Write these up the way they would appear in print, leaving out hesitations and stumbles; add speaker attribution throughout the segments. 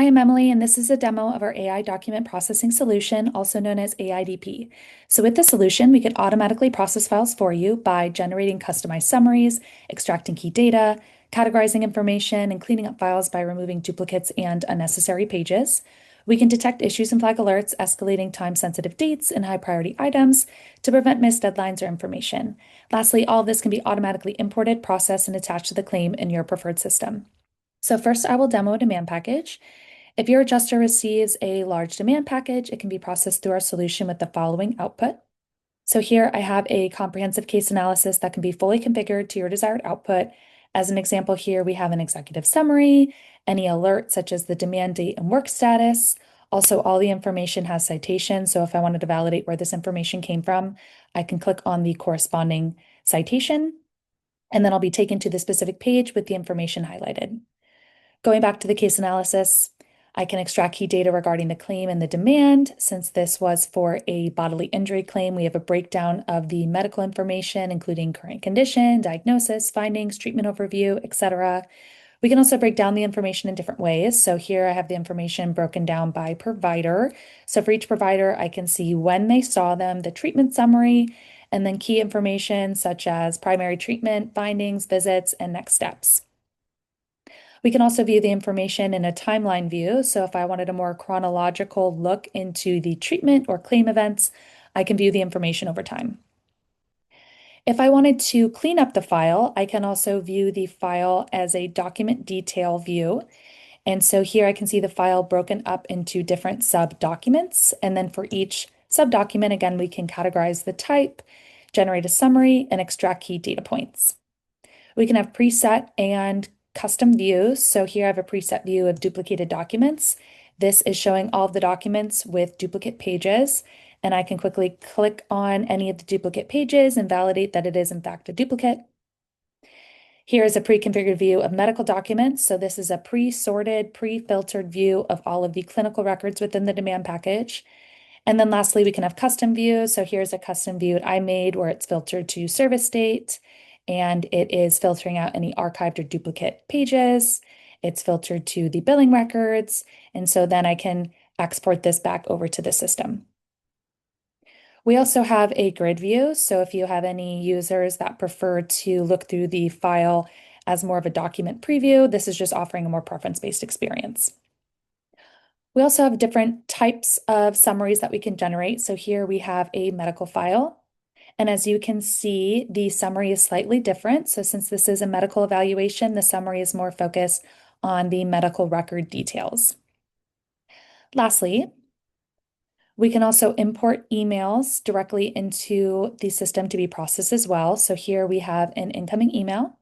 Speaker 1: Hi, I'm Emily, and this is a demo of our AI document processing solution, also known as AIDP. So with the solution, we can automatically process files for you by generating customized summaries, extracting key data, categorizing information, and cleaning up files by removing duplicates and unnecessary pages. We can detect issues and flag alerts, escalating time-sensitive dates and high-priority items to prevent missed deadlines or information. Lastly, all of this can be automatically imported, processed, and attached to the claim in your preferred system. So first, I will demo a demand package. If your adjuster receives a large demand package, it can be processed through our solution with the following output. So here I have a comprehensive case analysis that can be fully configured to your desired output. As an example here, we have an executive summary, any alert such as the demand date and work status. Also, all the information has citations. So if I wanted to validate where this information came from, I can click on the corresponding citation, and then I'll be taken to the specific page with the information highlighted. Going back to the case analysis, I can extract key data regarding the claim and the demand. Since this was for a bodily injury claim, we have a breakdown of the medical information, including current condition, diagnosis, findings, treatment overview, etc. We can also break down the information in different ways. So here I have the information broken down by provider. So for each provider, I can see when they saw them, the treatment summary, and then key information such as primary treatment, findings, visits, and next steps. We can also view the information in a timeline view. So if I wanted a more chronological look into the treatment or claim events, I can view the information over time. If I wanted to clean up the file, I can also view the file as a document detail view. And so here I can see the file broken up into different sub-documents. And then for each sub-document, again, we can categorize the type, generate a summary, and extract key data points. We can have preset and custom views. So here I have a preset view of duplicated documents. This is showing all of the documents with duplicate pages, and I can quickly click on any of the duplicate pages and validate that it is in fact a duplicate. Here is a pre-configured view of medical documents. So this is a pre-sorted, pre-filtered view of all of the clinical records within the demand package. And then lastly, we can have custom views. So here's a custom view that I made where it's filtered to service date, and it is filtering out any archived or duplicate pages. It's filtered to the billing records, and so then I can export this back over to the system. We also have a grid view, so if you have any users that prefer to look through the file as more of a document preview, this is just offering a more preference-based experience. We also have different types of summaries that we can generate. So here we have a medical file. And as you can see, the summary is slightly different. So since this is a medical evaluation, the summary is more focused on the medical record details. Lastly, we can also import emails directly into the system to be processed as well. So here we have an incoming email,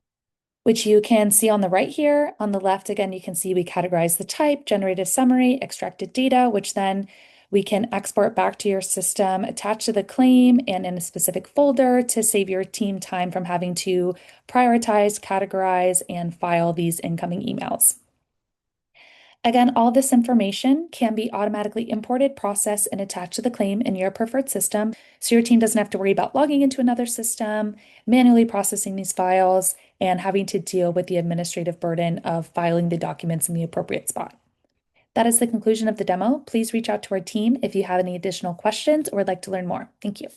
Speaker 1: which you can see on the right here. On the left, again, you can see we categorize the type, generated summary, extracted data, which then we can export back to your system, attach to the claim and in a specific folder to save your team time from having to prioritize, categorize, and file these incoming emails. Again, all this information can be automatically imported, processed, and attached to the claim in your preferred system, so your team doesn't have to worry about logging into another system, manually processing these files, and having to deal with the administrative burden of filing the documents in the appropriate spot. That is the conclusion of the demo. Please reach out to our team if you have any additional questions or would like to learn more. Thank you.